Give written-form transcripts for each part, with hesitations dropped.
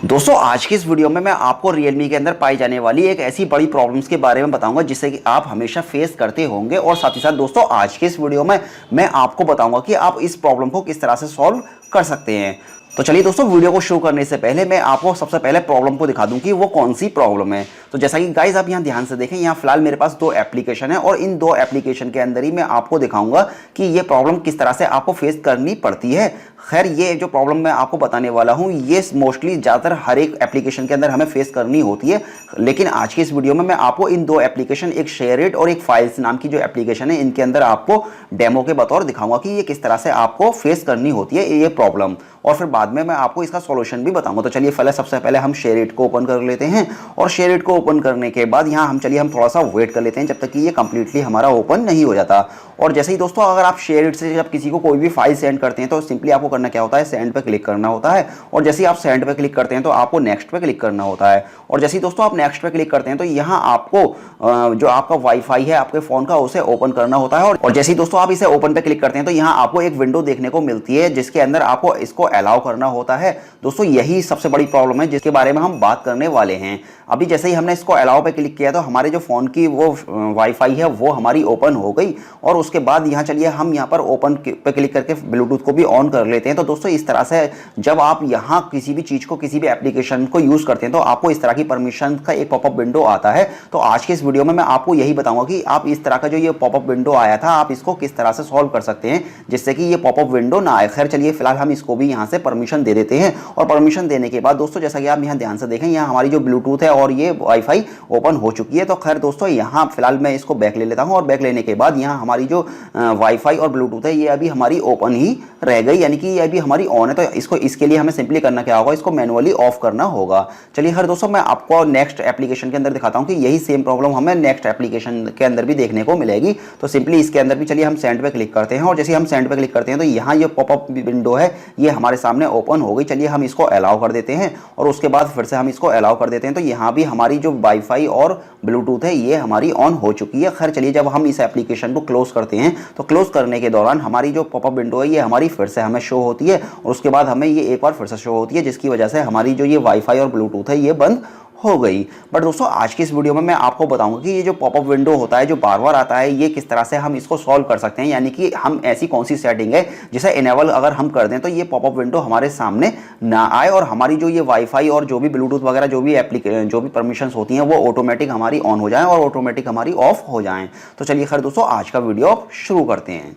दोस्तों आज की इस वीडियो में मैं आपको Realme के अंदर पाई जाने वाली एक ऐसी बड़ी प्रॉब्लम्स के बारे में बताऊंगा जिससे कि आप हमेशा फेस करते होंगे। और साथ ही साथ दोस्तों आज के इस वीडियो में मैं आपको बताऊंगा कि आप इस प्रॉब्लम को किस तरह से सॉल्व कर सकते हैं। तो चलिए दोस्तों, वीडियो को शुरू करने से पहले मैं आपको सबसे पहले प्रॉब्लम को दिखा दूं कि वो कौन सी प्रॉब्लम है। तो जैसा कि गाइस आप यहाँ ध्यान से देखें, यहाँ फिलहाल मेरे पास दो एप्लीकेशन है और इन दो एप्लीकेशन के अंदर ही मैं आपको दिखाऊंगा कि ये प्रॉब्लम किस तरह से आपको फेस करनी पड़ती है। खैर, ये जो प्रॉब्लम मैं आपको बताने वाला हूँ ये मोस्टली ज़्यादातर हर एक एप्लीकेशन के अंदर हमें फेस करनी होती है, लेकिन आज की इस वीडियो में मैं आपको इन दो एप्लीकेशन, एक शेयरिट और एक फाइल्स नाम की जो एप्लीकेशन है, इनके अंदर आपको डेमो के बतौर दिखाऊंगा कि ये किस तरह से आपको फेस करनी होती है ये प्रॉब्लम, और फिर बाद में मैं आपको इसका सॉल्यूशन भी बताऊंगा। तो चलिए सबसे पहले हम शेयरिट को ओपन कर लेते हैं और शेयरिट को ओपन करने के बाद यहाँ हम थोड़ा सा वेट कर लेते हैं जब तक कि ये कंप्लीटली हमारा ओपन नहीं हो जाता। और जैसे ही दोस्तों, अगर आप शेयरिट से जब किसी को कोई भी फाइल सेंड करते हैं तो सिंपली आपको करना क्या होता है, सेंड पे क्लिक करना होता है। और जैसे ही आप सेंड पे क्लिक करते हैं तो आपको नेक्स्ट पे क्लिक करना होता है। और जैसे ही दोस्तों आप नेक्स्ट पे क्लिक करते हैं तो यहाँ आपको जो आपका वाईफाई है आपके फोन का, उसे ओपन करना होता है। और जैसे ही दोस्तों आप इसे ओपन पे क्लिक करते हैं तो यहाँ आपको एक विंडो देखने को मिलती है जिसके अंदर आपको इसको अलाउ करना होता है। दोस्तों यही सबसे बड़ी प्रॉब्लम है जिसके बारे में हम बात करने वाले हैं। अभी जैसे ही हमने इसको अलाउ पे क्लिक किया तो हमारे जो फोन की वो वाईफाई है वो हमारी ओपन हो गई। और उसके बाद यहाँ चलिए हम यहाँ पर ओपन पे क्लिक करके ब्लूटूथ को भी ऑन कर लेते हैं। तो दोस्तों इस तरह से जब आप यहाँ किसी भी चीज़ को, किसी भी एप्लीकेशन को यूज़ करते हैं तो आपको इस तरह की परमिशन का एक पॉपअप विंडो आता है। तो आज के इस वीडियो में मैं आपको यही बताऊंगा कि आप इस तरह का जो ये पॉपअप विंडो आया था आप इसको किस तरह से सॉल्व कर सकते हैं जिससे कि ये पॉपअप विंडो ना आए। खैर चलिए फिलहाल हम इसको भी यहाँ से परमिशन दे देते हैं। और परमिशन देने के बाद दोस्तों, जैसा कि आप यहाँ ध्यान से देखें, यहाँ हमारी जो ब्लूटूथ है और ये वाईफाई ओपन हो चुकी है। तो खैर दोस्तों, यहाँ फिलहाल मैं इसको बैक ले लेता हूँ और बैक लेने के बाद यहाँ हमारी जो वाईफाई और ब्लूटूथ है ये अभी हमारी ओपन ही रह गई, यानी कि ये अभी हमारी ऑन है। तो इसके लिए हमें सिंपली करना क्या होगा, इसको मैनुअली ऑफ करना होगा। चलिए खैर दोस्तों, मैं आपको नेक्स्ट एप्लीकेशन के अंदर दिखाता हूँ कि यही सेम प्रॉब्लम हमें नेक्स्ट एप्लीकेशन के अंदर भी देखने को मिलेगी। तो सिंपली इसके अंदर भी चलिए हम सेंड पे क्लिक करते हैं और जैसे हम सेंड पे क्लिक करते हैं तो यहाँ ये पॉपअप विंडो है ये हमारे सामने ओपन हो गई। चलिए हम इसको अलाउ कर देते हैं और उसके बाद फिर से हम इसको अलाउ कर देते हैं। तो यहाँ भी हमारी जो वाईफाई और ब्लूटूथ है ये हमारी ऑन हो चुकी है। खैर चलिए, जब हम इस एप्लीकेशन को क्लोज करते हैं तो क्लोज करने के दौरान हमारी जो पॉपअप विंडो है ये हमारी फिर से हमें शो होती है और उसके बाद हमें ये एक बार फिर से शो होती है, जिसकी वजह से हमारी जो ये वाईफाई और ब्लूटूथ है ये बंद हो गई। बट दोस्तों आज की इस वीडियो में मैं आपको बताऊंगा कि ये जो पॉपअप विंडो होता है जो बार बार आता है ये किस तरह से हम इसको सॉल्व कर सकते हैं, यानी कि हम ऐसी कौन सी सेटिंग है जिसे इनेबल अगर हम कर दें तो ये पॉपअप विंडो हमारे सामने ना आए और हमारी जो ये वाईफाई और जो भी ब्लूटूथ वगैरह जो भी परमिशंस होती हैं वो ऑटोमेटिक हमारी ऑन हो जाएं और ऑटोमेटिक हमारी ऑफ हो जाएं। तो चलिए खैर दोस्तों, आज का वीडियो शुरू करते हैं।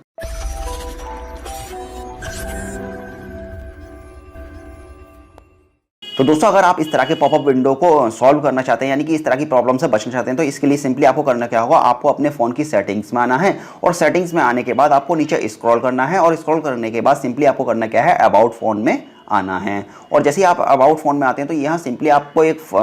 तो दोस्तों, अगर आप इस तरह के पॉपअप विंडो को सॉल्व करना चाहते हैं, यानी कि इस तरह की प्रॉब्लम से बचना चाहते हैं, तो इसके लिए सिंपली आपको करना क्या होगा, आपको अपने फ़ोन की सेटिंग्स में आना है और सेटिंग्स में आने के बाद आपको नीचे स्क्रॉल करना है और स्क्रॉल करने के बाद सिंपली आपको करना क्या है, अबाउट फ़ोन में आना है। और जैसे ही आप अबाउट फ़ोन में आते हैं तो यहाँ सिंपली आपको एक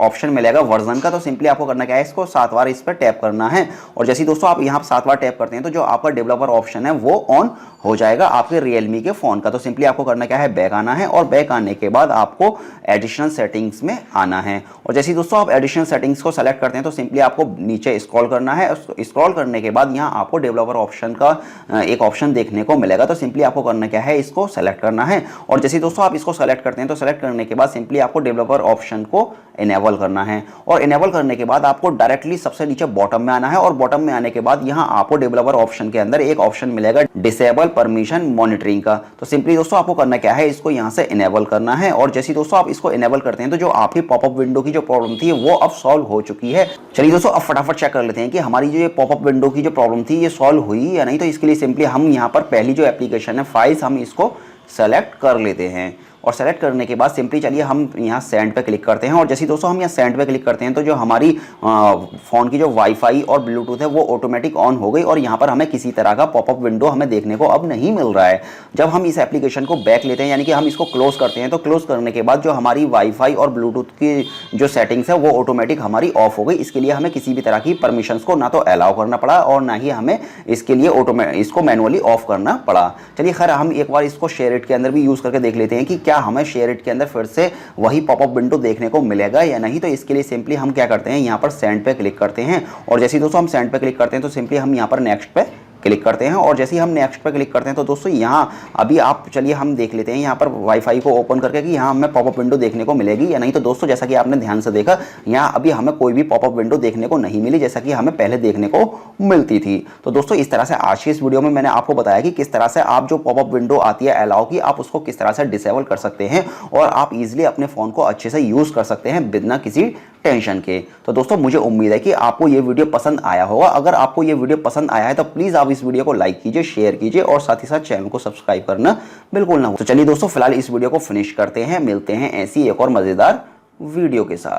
ऑप्शन मिलेगा वर्जन का। तो सिंपली आपको करना क्या है, इसको 7 बार इस पर टैप करना है और जैसे ही दोस्तों आप यहाँ 7 बार टैप करते हैं तो जो आपका डेवलपर ऑप्शन है वो ऑन हो जाएगा आपके Realme के फ़ोन का। तो सिंपली आपको करना क्या है, बैक आना है और बैक आने के बाद आपको एडिशनल सेटिंग्स में आना है। और जैसे ही दोस्तों आप एडिशनल सेटिंग्स को सेलेक्ट करते हैं तो सिंपली आपको नीचे स्क्रॉल करना है। स्क्रॉल करने के बाद यहाँ आपको डेवलपर ऑप्शन का एक ऑप्शन देखने को मिलेगा। तो सिंपली आपको करना क्या है, इसको सेलेक्ट करना है और जैसे ही दोस्तों आप इसको सेलेक्ट करते हैं तो सेलेक्ट करने के बाद सिंपली आपको डेवलपर ऑप्शन को इनेबल करना है और इनेबल करने के बाद आपको डायरेक्टली सबसे नीचे बॉटम में आना है और बॉटम में आने के बाद यहाँ आपको डेवलपर ऑप्शन के अंदर एक ऑप्शन मिलेगा डिसेबल परमिशन मॉनिटरिंग का। तो सिंपली दोस्तों आपको करना क्या है, इसको यहाँ से इनेबल करना है और जैसे दोस्तों आप इसको इनेबल करते हैं तो जो आपकी पॉपअप विंडो की जो प्रॉब्लम थी वो अब सॉल्व हो चुकी है। चलिए दोस्तों, अब फटाफट चेक कर लेते हैं कि हमारी जो ये पॉपअप विंडो की जो प्रॉब्लम थी ये सॉल्व हुई या नहीं। तो इसके लिए सिंपली हम यहाँ पर पहली जो एप्लीकेशन है फाइल्स, हम इसको सेलेक्ट कर लेते हैं और सेलेक्ट करने के बाद सिंपली चलिए हम यहाँ सेंड पे क्लिक करते हैं और जैसे दोस्तों हम यहाँ सेंड पे क्लिक करते हैं तो जो हमारी फ़ोन की जो वाईफाई और ब्लूटूथ है वो ऑटोमेटिक ऑन हो गई और यहाँ पर हमें किसी तरह का पॉपअप विंडो हमें देखने को अब नहीं मिल रहा है। जब हम इस एप्लीकेशन को बैक लेते हैं, यानी कि हम इसको क्लोज करते हैं, तो क्लोज करने के बाद जो हमारी वाईफाई और ब्लूटूथ की जो सेटिंग्स है वो ऑटोमेटिक हमारी ऑफ हो गई। इसके लिए हमें किसी भी तरह की परमिशंस को ना तो अलाउ करना पड़ा और ना ही हमें इसके लिए इसको मैनुअली ऑफ करना पड़ा। चलिए खैर, हम एक बार इसको शेयरिट के अंदर भी यूज़ करके देख लेते हैं कि क्या हमें शेयरिट के अंदर फिर से वही पॉपअप विंडो देखने को मिलेगा या नहीं। तो इसके लिए सिंपली हम क्या करते हैं, यहाँ पर सेंड पे क्लिक करते हैं और जैसे दोस्तों हम सेंड पे क्लिक करते हैं तो सिंपली हम यहाँ पर नेक्स्ट पे क्लिक करते हैं और जैसे ही हम नेक्स्ट पर क्लिक करते हैं तो दोस्तों यहाँ अभी आप चलिए हम देख लेते हैं यहाँ पर वाईफाई को ओपन करके कि यहाँ हमें पॉपअप विंडो देखने को मिलेगी या नहीं। तो दोस्तों जैसा कि आपने ध्यान से देखा यहाँ अभी हमें कोई भी पॉपअप विंडो देखने को नहीं मिली जैसा कि हमें पहले देखने को मिलती थी। तो दोस्तों इस तरह से आज की इस वीडियो में मैंने आपको बताया कि किस तरह से आप जो पॉपअप विंडो आती है अलाउ की, आप उसको किस तरह से डिसेबल कर सकते हैं और आप इजीली अपने फोन को अच्छे से यूज कर सकते हैं बिना किसी टेंशन के। तो दोस्तों मुझे उम्मीद है कि आपको ये वीडियो पसंद आया होगा। अगर आपको ये वीडियो पसंद आया है तो प्लीज आप इस वीडियो को लाइक कीजिए, शेयर कीजिए और साथ ही साथ चैनल को सब्सक्राइब करना बिल्कुल ना हो। तो चलिए दोस्तों फिलहाल इस वीडियो को फिनिश करते हैं, मिलते हैं ऐसी एक और मजेदार वीडियो के साथ।